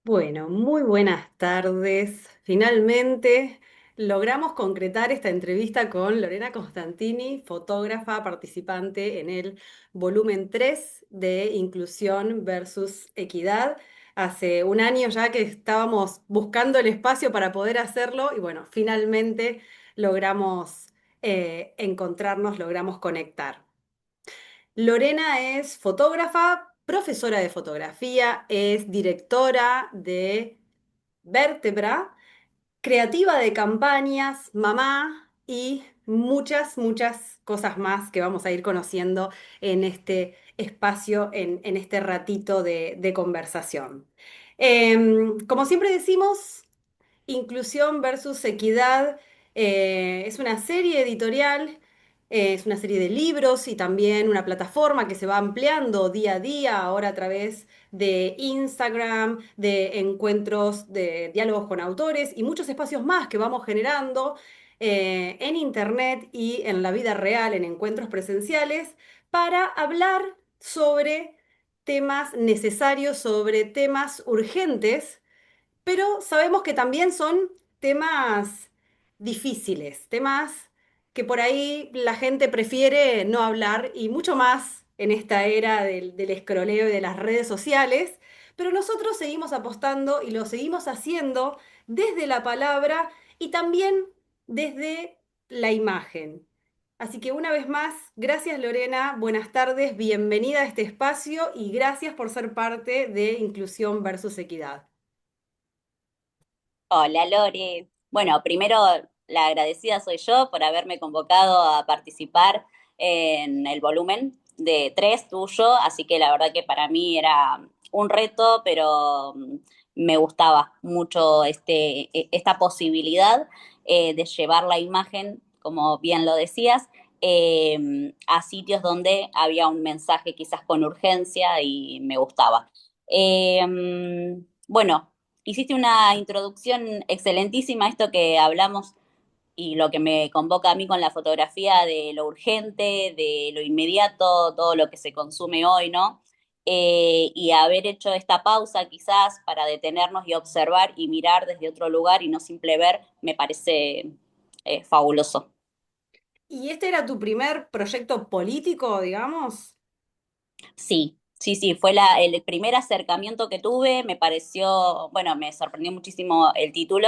Bueno, muy buenas tardes. Finalmente logramos concretar esta entrevista con Lorena Constantini, fotógrafa participante en el volumen 3 de Inclusión versus Equidad. Hace un año ya que estábamos buscando el espacio para poder hacerlo y bueno, finalmente logramos encontrarnos, logramos conectar. Lorena es fotógrafa, profesora de fotografía, es directora de Vértebra, creativa de campañas, mamá y muchas cosas más que vamos a ir conociendo en este espacio, en este ratito de conversación. Como siempre decimos, Inclusión versus Equidad es una serie editorial, es una serie de libros y también una plataforma que se va ampliando día a día, ahora a través de Instagram, de encuentros de diálogos con autores y muchos espacios más que vamos generando en Internet y en la vida real, en encuentros presenciales, para hablar sobre temas necesarios, sobre temas urgentes, pero sabemos que también son temas difíciles, temas que por ahí la gente prefiere no hablar y mucho más en esta era del escroleo y de las redes sociales, pero nosotros seguimos apostando y lo seguimos haciendo desde la palabra y también desde la imagen. Así que una vez más, gracias Lorena, buenas tardes, bienvenida a este espacio y gracias por ser parte de Inclusión versus Equidad. Hola Lore. Bueno, primero la agradecida soy yo por haberme convocado a participar en el volumen de 3 tuyo, así que la verdad que para mí era un reto, pero me gustaba mucho esta posibilidad de llevar la imagen, como bien lo decías, a sitios donde había un mensaje quizás con urgencia y me gustaba. Bueno. Hiciste una introducción excelentísima a esto que hablamos y lo que me convoca a mí con la fotografía de lo urgente, de lo inmediato, todo lo que se consume hoy, ¿no? Y haber hecho esta pausa quizás para detenernos y observar y mirar desde otro lugar y no simple ver, me parece fabuloso. ¿Y este era tu primer proyecto político, digamos? Sí, sí, sí, fue el primer acercamiento que tuve, me pareció, bueno, me sorprendió muchísimo el título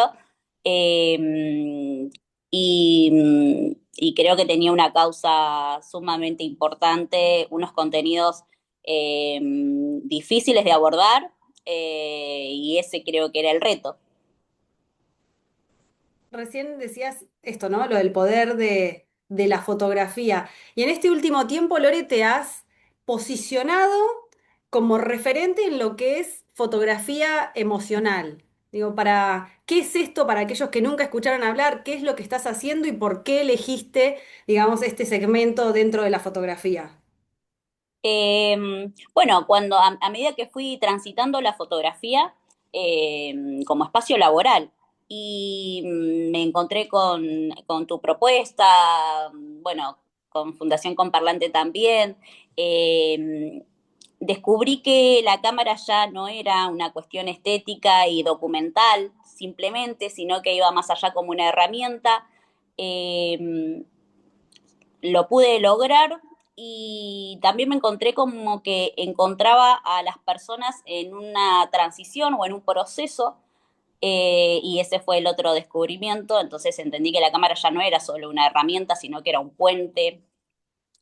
y creo que tenía una causa sumamente importante, unos contenidos difíciles de abordar y ese creo que era el reto. Recién decías esto, ¿no? Lo del poder de la fotografía. Y en este último tiempo, Lore, te has posicionado como referente en lo que es fotografía emocional. Digo, ¿qué es esto para aquellos que nunca escucharon hablar? ¿Qué es lo que estás haciendo y por qué elegiste, digamos, este segmento dentro de la fotografía? Bueno, cuando a medida que fui transitando la fotografía como espacio laboral y me encontré con tu propuesta, bueno, con Fundación Comparlante también, eh, descubrí que la cámara ya no era una cuestión estética y documental simplemente, sino que iba más allá como una herramienta. Eh, lo pude lograr y también me encontré como que encontraba a las personas en una transición o en un proceso y ese fue el otro descubrimiento, entonces entendí que la cámara ya no era solo una herramienta, sino que era un puente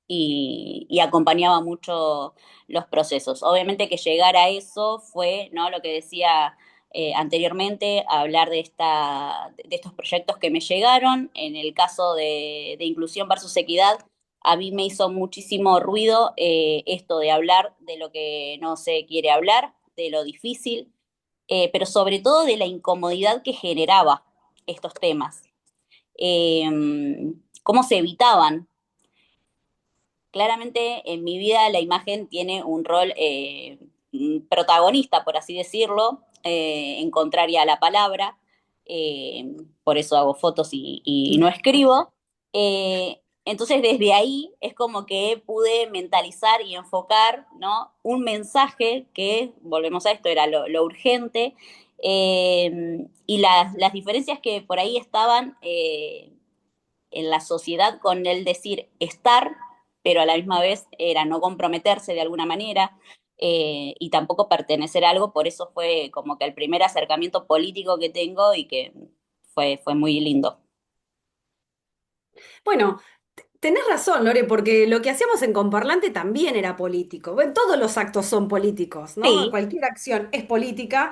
y acompañaba mucho los procesos. Obviamente que llegar a eso fue, ¿no? Lo que decía anteriormente, hablar de estos proyectos que me llegaron. En el caso de inclusión versus equidad, a mí me hizo muchísimo ruido esto de hablar de lo que no se quiere hablar, de lo difícil, pero sobre todo de la incomodidad que generaba estos temas. Eh, cómo se evitaban. Claramente en mi vida la imagen tiene un rol protagonista, por así decirlo, en contraria a la palabra, por eso hago fotos y no escribo. Entonces, desde ahí es como que pude mentalizar y enfocar, ¿no? Un mensaje que, volvemos a esto, era lo urgente, y las diferencias que por ahí estaban en la sociedad con el decir estar, pero a la misma vez era no comprometerse de alguna manera, y tampoco pertenecer a algo. Por eso fue como que el primer acercamiento político que tengo y que fue muy lindo. Bueno, tenés razón, Lore, porque lo que hacíamos en Comparlante también era político. Bueno, todos los actos son políticos, ¿no? Sí, Cualquier acción es política,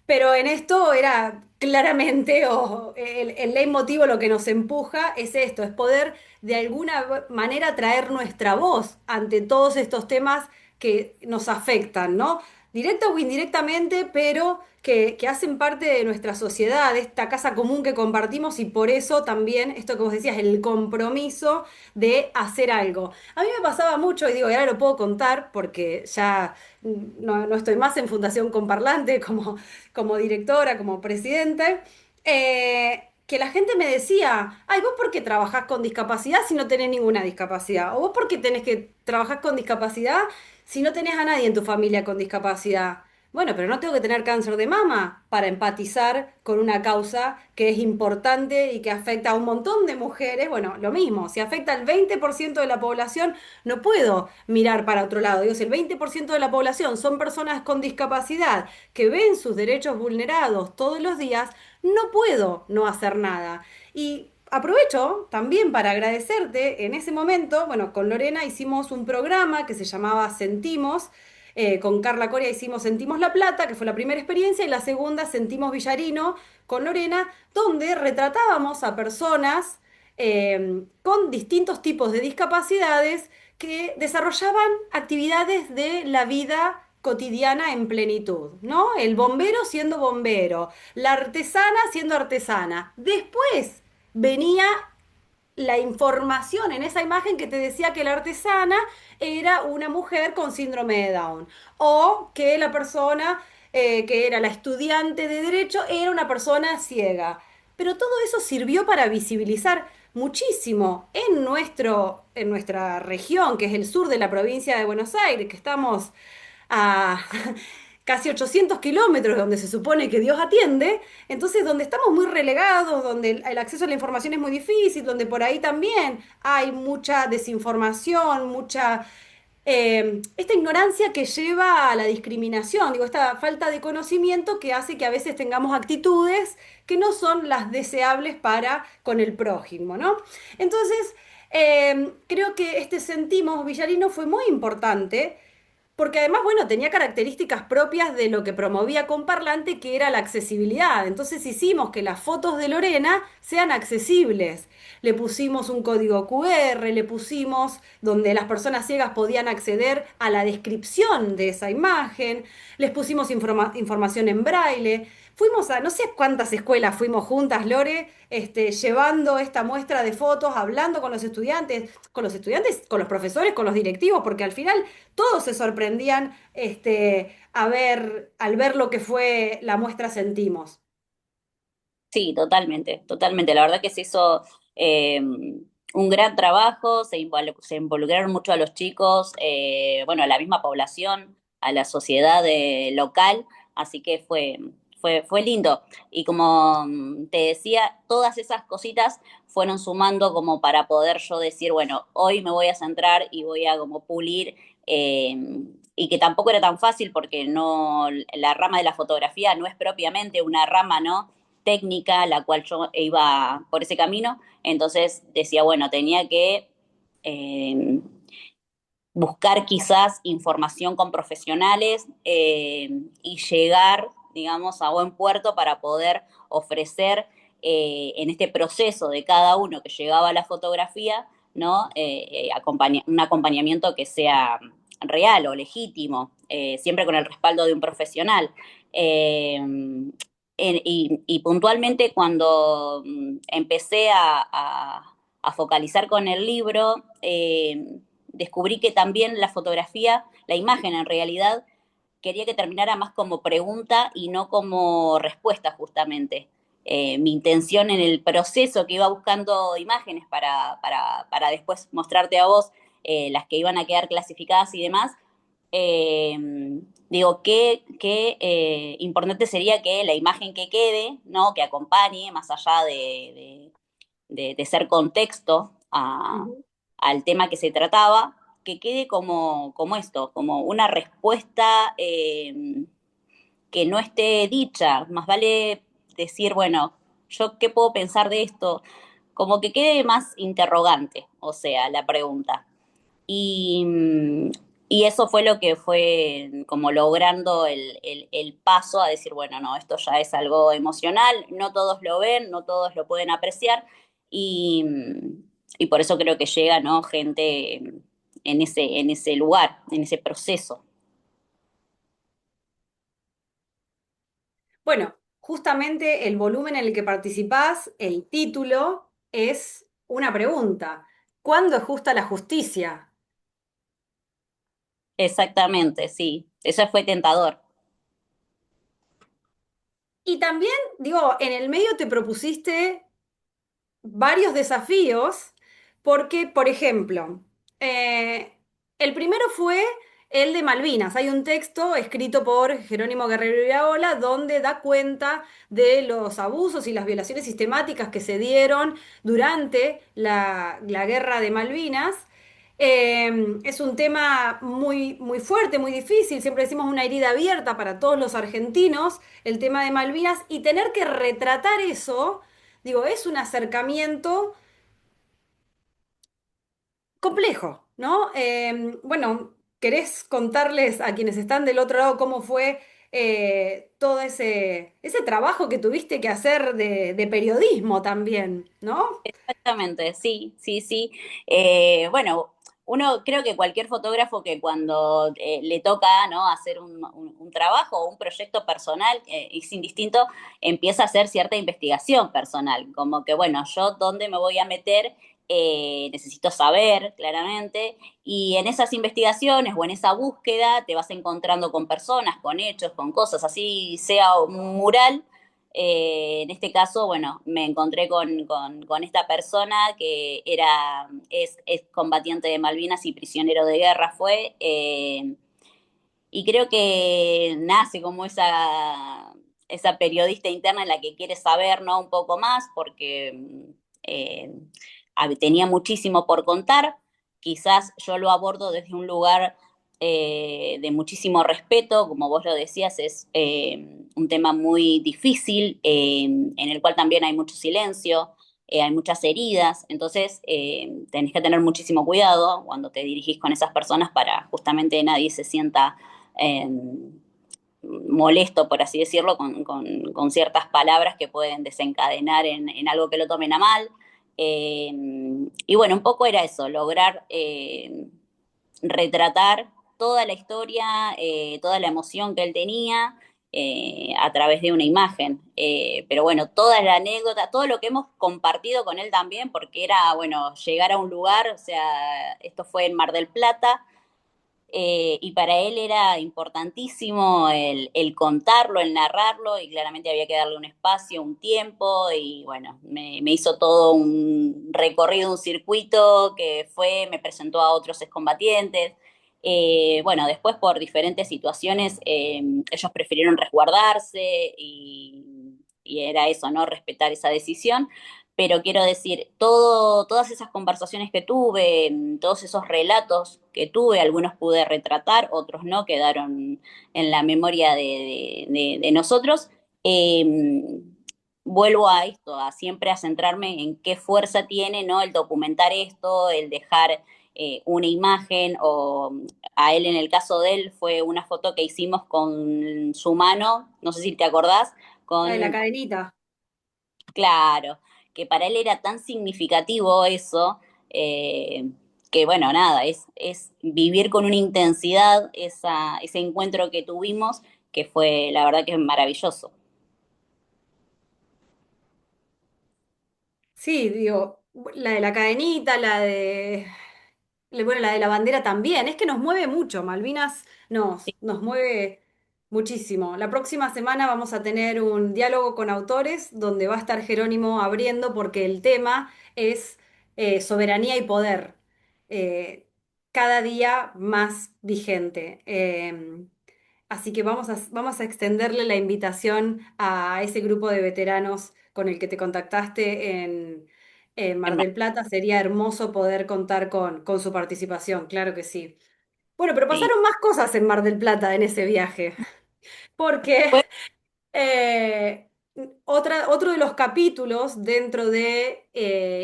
pero en esto era claramente, o el leitmotiv, lo que nos empuja es esto, es poder de alguna manera traer nuestra voz ante todos estos temas que nos afectan, ¿no? Directa o indirectamente, pero que hacen parte de nuestra sociedad, de esta casa común que compartimos y por eso también esto que vos decías, el compromiso de hacer algo. A mí me pasaba mucho, y digo, y ahora lo puedo contar porque ya no estoy más en Fundación Comparlante como directora, como presidente, que la gente me decía, ay, ¿vos por qué trabajás con discapacidad si no tenés ninguna discapacidad? ¿O vos por qué tenés que trabajar con discapacidad si no tenés a nadie en tu familia con discapacidad? Bueno, pero no tengo que tener cáncer de mama para empatizar con una causa que es importante y que afecta a un montón de mujeres. Bueno, lo mismo, si afecta al 20% de la población, no puedo mirar para otro lado. Digo, si el 20% de la población son personas con discapacidad que ven sus derechos vulnerados todos los días, no puedo no hacer nada. Y aprovecho también para agradecerte en ese momento, bueno, con Lorena hicimos un programa que se llamaba Sentimos. Con Carla Coria hicimos Sentimos La Plata, que fue la primera experiencia, y la segunda Sentimos Villarino con Lorena, donde retratábamos a personas con distintos tipos de discapacidades que desarrollaban actividades de la vida cotidiana en plenitud, ¿no? El bombero siendo bombero, la artesana siendo artesana. Después venía la información en esa imagen que te decía que la artesana era una mujer con síndrome de Down o que la persona que era la estudiante de derecho era una persona ciega. Pero todo eso sirvió para visibilizar muchísimo en nuestra región, que es el sur de la provincia de Buenos Aires, que estamos a casi 800 kilómetros de donde se supone que Dios atiende, entonces donde estamos muy relegados, donde el acceso a la información es muy difícil, donde por ahí también hay mucha desinformación, mucha esta ignorancia que lleva a la discriminación, digo, esta falta de conocimiento que hace que a veces tengamos actitudes que no son las deseables para con el prójimo, ¿no? Entonces, creo que este sentimos Villarino fue muy importante porque además, bueno, tenía características propias de lo que promovía Comparlante, que era la accesibilidad. Entonces hicimos que las fotos de Lorena sean accesibles. Le pusimos un código QR, le pusimos donde las personas ciegas podían acceder a la descripción de esa imagen, les pusimos información en braille. Fuimos a no sé cuántas escuelas fuimos juntas, Lore, llevando esta muestra de fotos, hablando con los estudiantes, con los profesores, con los directivos, porque al final todos se sorprendían al ver lo que fue la muestra Sentimos. sí, totalmente, totalmente. La verdad que se hizo un gran trabajo, se involucraron mucho a los chicos, bueno, a la misma población, a la sociedad local, así que fue lindo. Y como te decía, todas esas cositas fueron sumando como para poder yo decir, bueno, hoy me voy a centrar y voy a como pulir. Y que tampoco era tan fácil porque no, la rama de la fotografía no es propiamente una rama, ¿no? Técnica, la cual yo iba por ese camino, entonces decía, bueno, tenía que eh, buscar quizás información con profesionales y llegar, digamos, a buen puerto para poder ofrecer en este proceso de cada uno que llegaba a la fotografía, ¿no? Un acompañamiento que sea real o legítimo, siempre con el respaldo de un profesional. Y puntualmente cuando empecé a focalizar con el libro, descubrí que también la fotografía, la imagen en realidad, quería que terminara más como pregunta y no como respuesta justamente. mi intención en el proceso que iba buscando imágenes para después mostrarte a vos las que iban a quedar clasificadas y demás, eh, digo, qué importante sería que la imagen que quede, ¿no? Que acompañe, más allá de ser contexto Ujú. al tema que se trataba, que quede como esto, como una respuesta que no esté dicha. Más vale decir, bueno, yo qué puedo pensar de esto, como que quede más interrogante, o sea, la pregunta. Y, y eso fue lo que fue como logrando el paso a decir, bueno, no, esto ya es algo emocional, no todos lo ven, no todos lo pueden apreciar y, y por eso creo que llega, ¿no? Gente en ese lugar, en ese proceso. Bueno, justamente el volumen en el que participás, el título, es una pregunta. ¿Cuándo es justa la justicia? Exactamente, sí, eso fue tentador. Y también, digo, en el medio te propusiste varios desafíos, porque, por ejemplo, eh, el primero fue el de Malvinas. Hay un texto escrito por Jerónimo Guerrero Iraola donde da cuenta de los abusos y las violaciones sistemáticas que se dieron durante la guerra de Malvinas. Es un tema muy, muy fuerte, muy difícil. Siempre decimos una herida abierta para todos los argentinos, el tema de Malvinas, y tener que retratar eso. Digo, es un acercamiento complejo, ¿no? Bueno, ¿querés contarles a quienes están del otro lado cómo fue todo ese trabajo que tuviste que hacer de periodismo también, ¿no? Exactamente, sí, sí, sí. Bueno, uno creo que cualquier fotógrafo que cuando le toca, ¿no? Hacer un trabajo o un proyecto personal, es indistinto, empieza a hacer cierta investigación personal, como que, bueno, yo dónde me voy a meter. Necesito saber claramente, y en esas investigaciones o en esa búsqueda te vas encontrando con personas, con hechos, con cosas, así sea un mural. En este caso, bueno, me encontré con esta persona que es combatiente de Malvinas y prisionero de guerra fue, y creo que nace como esa periodista interna en la que quiere saber, ¿no? Un poco más, porque eh, tenía muchísimo por contar. Quizás yo lo abordo desde un lugar de muchísimo respeto, como vos lo decías, es un tema muy difícil, en el cual también hay mucho silencio, hay muchas heridas, entonces tenés que tener muchísimo cuidado cuando te dirigís con esas personas para justamente nadie se sienta eh, molesto, por así decirlo, con ciertas palabras que pueden desencadenar en algo que lo tomen a mal. Eh, y bueno, un poco era eso, lograr retratar toda la historia, toda la emoción que él tenía a través de una imagen. Pero bueno, toda la anécdota, todo lo que hemos compartido con él también, porque era, bueno, llegar a un lugar, o sea, esto fue en Mar del Plata, y para él era importantísimo el contarlo, el narrarlo, y claramente había que darle un espacio, un tiempo, y bueno, me hizo todo un recorrido, un circuito que fue, me presentó a otros excombatientes. Bueno, después por diferentes situaciones, ellos prefirieron resguardarse y era eso, ¿no? Respetar esa decisión. Pero quiero decir, todas esas conversaciones que tuve, todos esos relatos que tuve, algunos pude retratar, otros no, quedaron en la memoria de nosotros. eh, Vuelvo a esto, a siempre a centrarme en qué fuerza tiene, ¿no? El documentar esto, el dejar una imagen, o a él en el caso de él fue una foto que hicimos con su mano, no sé si te acordás, La de la con cadenita. claro, que para él era tan significativo eso, eh, que bueno, nada, es vivir con una intensidad ese encuentro que tuvimos, que fue la verdad que es maravilloso. Sí, digo, la de la cadenita, bueno, la de la bandera también. Es que nos mueve mucho, Malvinas nos mueve. muchísimo. La próxima semana vamos a tener un diálogo con autores donde va a estar Jerónimo abriendo porque el tema es soberanía y poder, eh, cada día más vigente. Así que vamos a extenderle la invitación a ese grupo de veteranos con el que te contactaste en Mar del Plata. Sería hermoso poder contar con su participación, claro que sí. Bueno, pero Sí. pasaron más cosas en Mar del Plata en ese viaje, porque Pues, eh, otro de los capítulos dentro de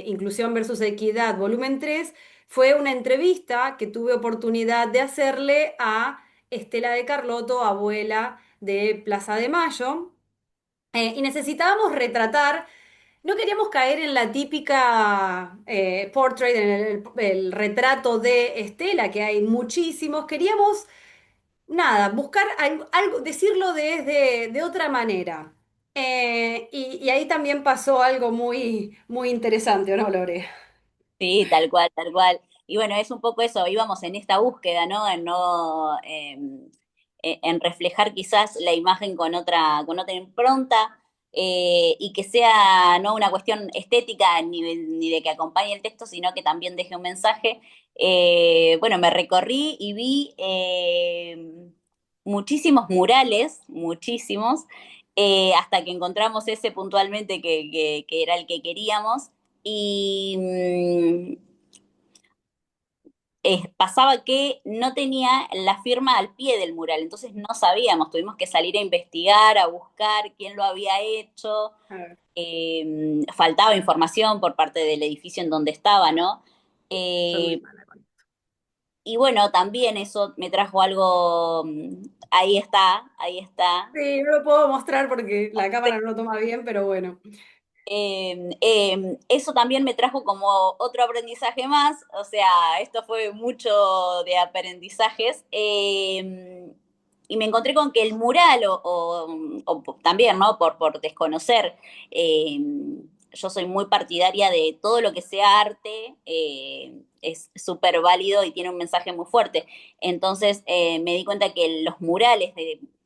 Inclusión versus Equidad, volumen 3 fue una entrevista que tuve oportunidad de hacerle a Estela de Carlotto, abuela de Plaza de Mayo, y necesitábamos retratar. No queríamos caer en la típica portrait, en el retrato de Estela, que hay muchísimos. Queríamos, nada, buscar algo, decirlo de otra manera. Y ahí también pasó algo muy, muy interesante, ¿o no, Lore? sí, tal cual, tal cual. Y bueno, es un poco eso, íbamos en esta búsqueda, ¿no? En no, en reflejar quizás la imagen con otra impronta, y que sea no una cuestión estética ni de que acompañe el texto, sino que también deje un mensaje. Bueno, me recorrí y vi muchísimos murales, muchísimos, hasta que encontramos ese puntualmente que era el que queríamos. Y pasaba que no tenía la firma al pie del mural, entonces no sabíamos, tuvimos que salir a investigar, a buscar quién lo había hecho, A ver, faltaba información por parte del edificio en donde estaba, ¿no? soy muy Eh, mala con esto. y bueno, también eso me trajo algo, ahí está, ahí está. Sí, no lo puedo mostrar porque la cámara no lo toma bien, pero bueno. Eso también me trajo como otro aprendizaje más, o sea, esto fue mucho de aprendizajes, y me encontré con que el mural, o también, ¿no? Por desconocer, eh, yo soy muy partidaria de todo lo que sea arte, es súper válido y tiene un mensaje muy fuerte. Entonces me di cuenta que los murales,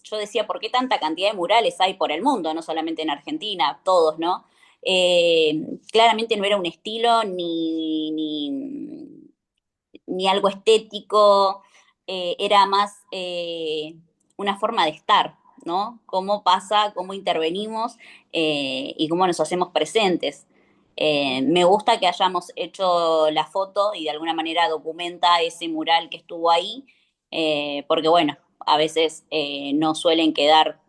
yo decía, ¿por qué tanta cantidad de murales hay por el mundo? No solamente en Argentina, todos, ¿no? Claramente no era un estilo ni algo estético, era más una forma de estar, ¿no? Cómo pasa, cómo intervenimos, y cómo nos hacemos presentes. Me gusta que hayamos hecho la foto y de alguna manera documenta ese mural que estuvo ahí, porque bueno, a veces no suelen quedar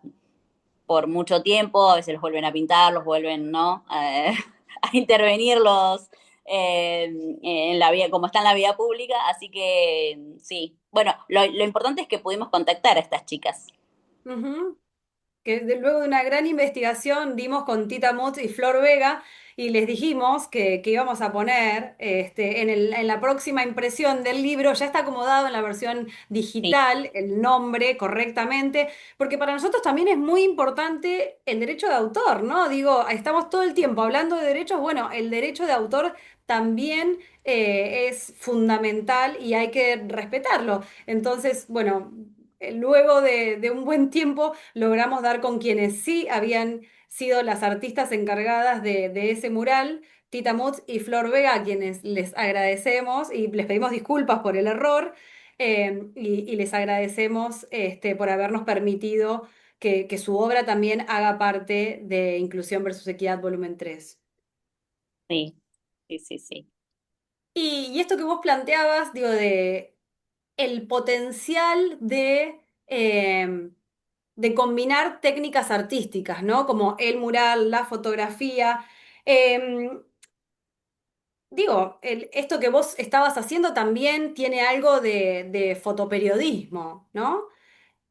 por mucho tiempo, a veces los vuelven a pintar, los vuelven, ¿no? A intervenir en la vía, como está en la vía pública, así que sí. Bueno, lo importante es que pudimos contactar a estas chicas. Ujú. Luego de una gran investigación dimos con Tita Mutz y Flor Vega y les dijimos que íbamos a poner en la próxima impresión del libro, ya está acomodado en la versión Sí, digital el nombre correctamente, porque para nosotros también es muy importante el derecho de autor, ¿no? Digo, estamos todo el tiempo hablando de derechos, bueno, el derecho de autor también es fundamental y hay que respetarlo. Entonces, bueno, luego de un buen tiempo logramos dar con quienes sí habían sido las artistas encargadas de ese mural, Tita Mutz y Flor Vega, a quienes les agradecemos y les pedimos disculpas por el error, y les agradecemos por habernos permitido que su obra también haga parte de Inclusión versus Equidad, volumen 3. sí, sí, sí, sí. Y esto que vos planteabas, digo, de el potencial de combinar técnicas artísticas, ¿no? Como el mural, la fotografía. Em, Digo, esto que vos estabas haciendo también tiene algo de fotoperiodismo, ¿no?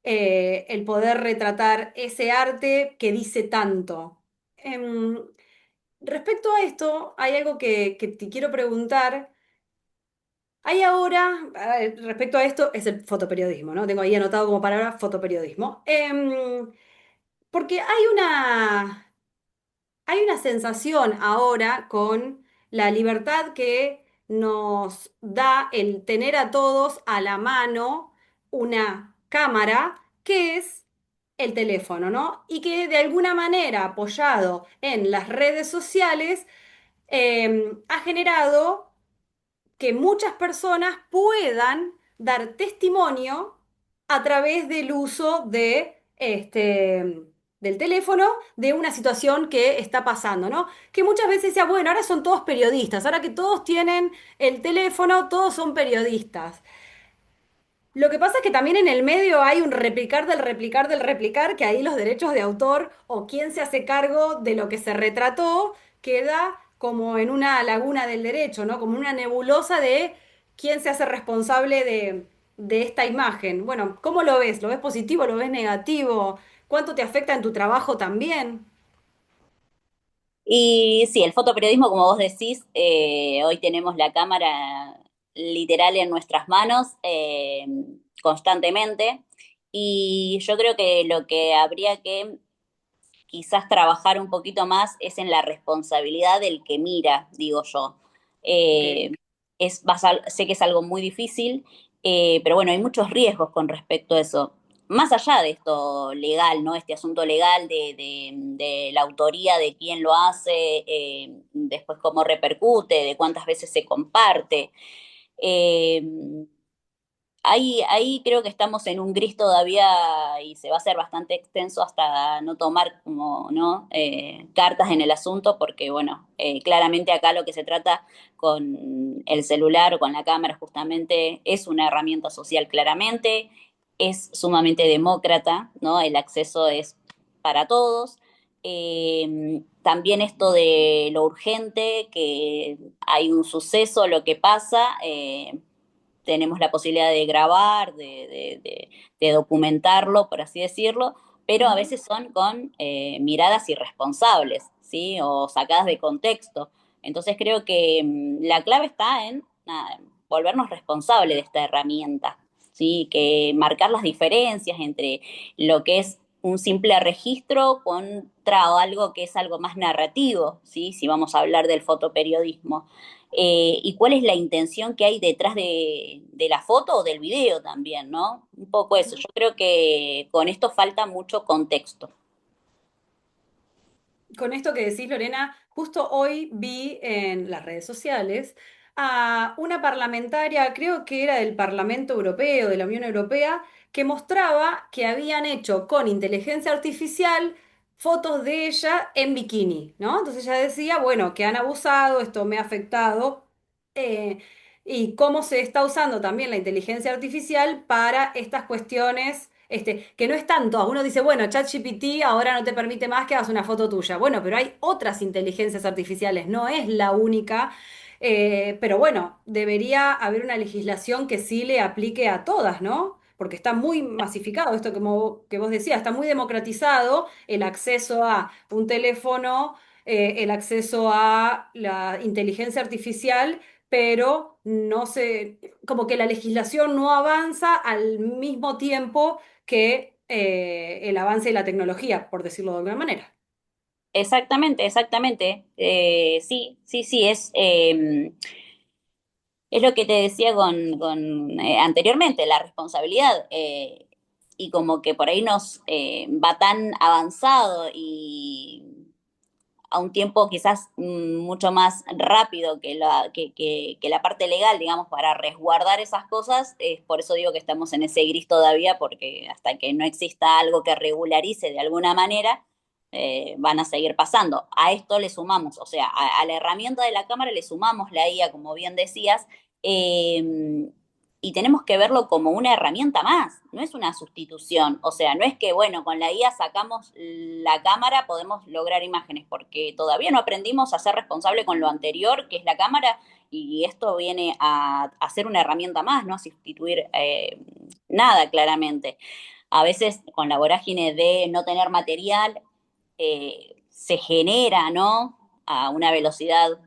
El poder retratar ese arte que dice tanto. Respecto a esto, hay algo que te quiero preguntar. Hay ahora, respecto a esto, es el fotoperiodismo, ¿no? Tengo ahí anotado como palabra fotoperiodismo. Porque hay una sensación ahora con la libertad que nos da el tener a todos a la mano una cámara, que es el teléfono, ¿no? Y que de alguna manera, apoyado en las redes sociales, ha generado que muchas personas puedan dar testimonio a través del uso del teléfono de una situación que está pasando, ¿no? Que muchas veces decía, bueno, ahora son todos periodistas, ahora que todos tienen el teléfono, todos son periodistas. Lo que pasa es que también en el medio hay un replicar del replicar del replicar, que ahí los derechos de autor o quién se hace cargo de lo que se retrató queda como en una laguna del derecho, ¿no? Como una nebulosa de quién se hace responsable de esta imagen. Bueno, ¿cómo lo ves? ¿Lo ves positivo? ¿Lo ves negativo? ¿Cuánto te afecta en tu trabajo también? Y sí, el fotoperiodismo, como vos decís, hoy tenemos la cámara literal en nuestras manos constantemente y yo creo que lo que habría que quizás trabajar un poquito más es en la responsabilidad del que mira, digo yo. Ok. Eh, sé que es algo muy difícil, pero bueno, hay muchos riesgos con respecto a eso. Más allá de esto legal, ¿no? Este asunto legal de la autoría, de quién lo hace, después cómo repercute, de cuántas veces se comparte. Eh, ahí creo que estamos en un gris todavía y se va a hacer bastante extenso hasta no tomar como, ¿no? Cartas en el asunto, porque bueno, claramente acá lo que se trata con el celular o con la cámara justamente es una herramienta social claramente, es sumamente demócrata, ¿no? El acceso es para todos. También esto de lo urgente, que hay un suceso, lo que pasa, tenemos la posibilidad de grabar, de documentarlo, por así decirlo, pero a Ujú. veces son con miradas irresponsables, ¿sí? O sacadas de contexto. Entonces creo que la clave está en nada, volvernos responsables de esta herramienta, ¿sí? Que marcar las diferencias entre lo que es un simple registro contra algo que es algo más narrativo, ¿sí? Si vamos a hablar del fotoperiodismo, y cuál es la intención que hay detrás de la foto o del video también, ¿no? Un poco eso. Yo creo que con esto falta mucho contexto. Con esto que decís, Lorena, justo hoy vi en las redes sociales a una parlamentaria, creo que era del Parlamento Europeo, de la Unión Europea, que mostraba que habían hecho con inteligencia artificial fotos de ella en bikini, ¿no? Entonces ella decía, bueno, que han abusado, esto me ha afectado, eh, y cómo se está usando también la inteligencia artificial para estas cuestiones que no es tanto. Uno dice, bueno, ChatGPT ahora no te permite más que hagas una foto tuya. Bueno, pero hay otras inteligencias artificiales, no es la única. Pero bueno, debería haber una legislación que sí le aplique a todas, ¿no? Porque está muy masificado esto como que vos decías, está muy democratizado el acceso a un teléfono, el acceso a la inteligencia artificial, pero no se, como que la legislación no avanza al mismo tiempo que el avance de la tecnología, por decirlo de alguna manera. Exactamente, exactamente. Sí, sí, sí, es lo que te decía anteriormente, la responsabilidad. Y como que por ahí nos va tan avanzado y a un tiempo quizás mucho más rápido que la parte legal, digamos, para resguardar esas cosas. Por eso digo que estamos en ese gris todavía, porque hasta que no exista algo que regularice de alguna manera, van a seguir pasando. A esto le sumamos, o sea, a la herramienta de la cámara le sumamos la IA, como bien decías, eh, y tenemos que verlo como una herramienta más, no es una sustitución. O sea, no es que, bueno, con la IA sacamos la cámara, podemos lograr imágenes, porque todavía no aprendimos a ser responsable con lo anterior, que es la cámara, y esto viene a ser una herramienta más, no a sustituir nada, claramente. A veces con la vorágine de no tener material, se genera, ¿no? A una velocidad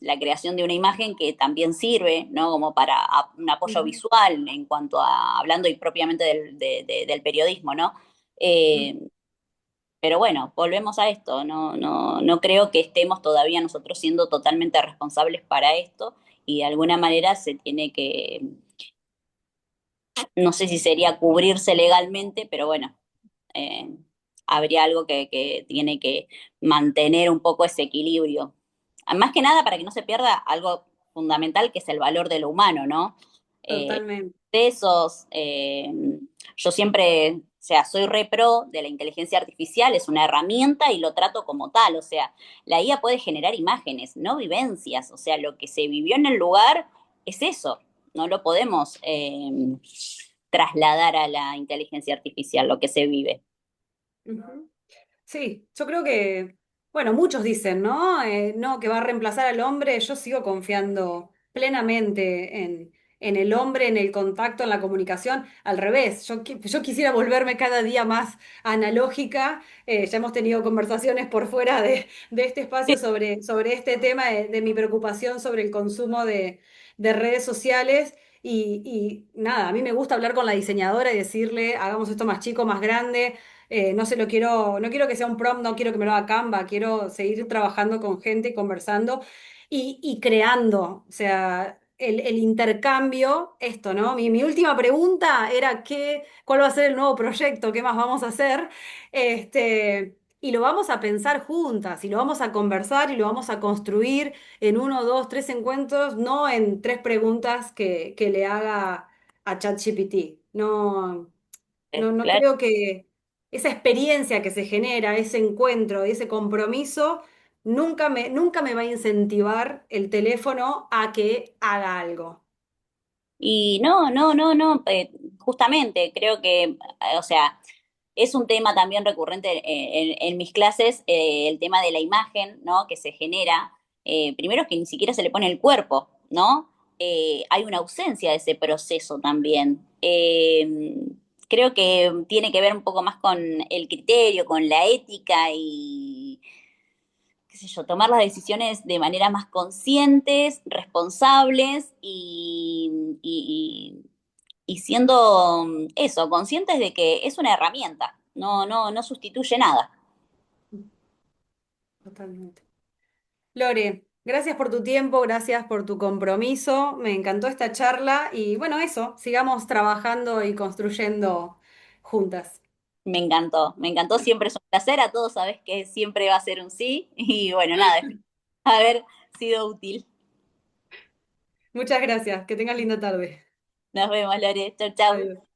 la creación de una imagen que también sirve, ¿no? Como para un apoyo Ujú, visual en cuanto a, hablando y propiamente del periodismo, ¿no? ujú. Eh, pero bueno, volvemos a esto, no creo que estemos todavía nosotros siendo totalmente responsables para esto y de alguna manera se tiene que, no sé si sería cubrirse legalmente, pero bueno, habría algo que tiene que mantener un poco ese equilibrio. Más que nada para que no se pierda algo fundamental que es el valor de lo humano, ¿no? Eh, Totalmente. de esos, yo siempre, o sea, soy re pro de la inteligencia artificial, es una herramienta y lo trato como tal, o sea, la IA puede generar imágenes, no vivencias, o sea, lo que se vivió en el lugar es eso, no lo podemos trasladar a la inteligencia artificial, lo que se vive. Ujú. Sí, yo creo que, bueno, muchos dicen, ¿no? No, que va a reemplazar al hombre. Yo sigo confiando plenamente en el hombre, en el contacto, en la comunicación. Al revés, yo quisiera volverme cada día más analógica. Ya hemos tenido conversaciones por fuera de este espacio sobre este tema de mi preocupación sobre el consumo de redes sociales. Y nada, a mí me gusta hablar con la diseñadora y decirle, hagamos esto más chico, más grande. No se lo quiero, no quiero que sea un prompt, no quiero que me lo haga Canva, quiero seguir trabajando con gente y conversando y creando, o sea, el intercambio, esto, ¿no? Mi última pregunta era ¿cuál va a ser el nuevo proyecto? ¿Qué más vamos a hacer? Y lo vamos a pensar juntas, y lo vamos a conversar, y lo vamos a construir en uno, dos, tres encuentros, no en tres preguntas que le haga a ChatGPT. No. No Claro. creo que esa experiencia que se genera, ese encuentro, ese compromiso, nunca me va a incentivar el teléfono a que haga algo. Y no, no, no, no, justamente creo que, o sea, es un tema también recurrente en mis clases, el tema de la imagen, ¿no? Que se genera. Primero que ni siquiera se le pone el cuerpo, ¿no? Hay una ausencia de ese proceso también. Creo que tiene que ver un poco más con el criterio, con la ética y, qué sé yo, tomar las decisiones de manera más conscientes, responsables y siendo eso, conscientes de que es una herramienta, no, no, no sustituye nada. Totalmente. Lore, gracias por tu tiempo, gracias por tu compromiso. Me encantó esta charla y bueno, eso, sigamos trabajando y construyendo juntas. Me encantó, siempre es un placer, a todos sabes que siempre va a ser un sí y bueno, nada, espero haber sido útil. Muchas gracias, que tengas linda tarde. Nos vemos, Lore, chau, chau. Adiós.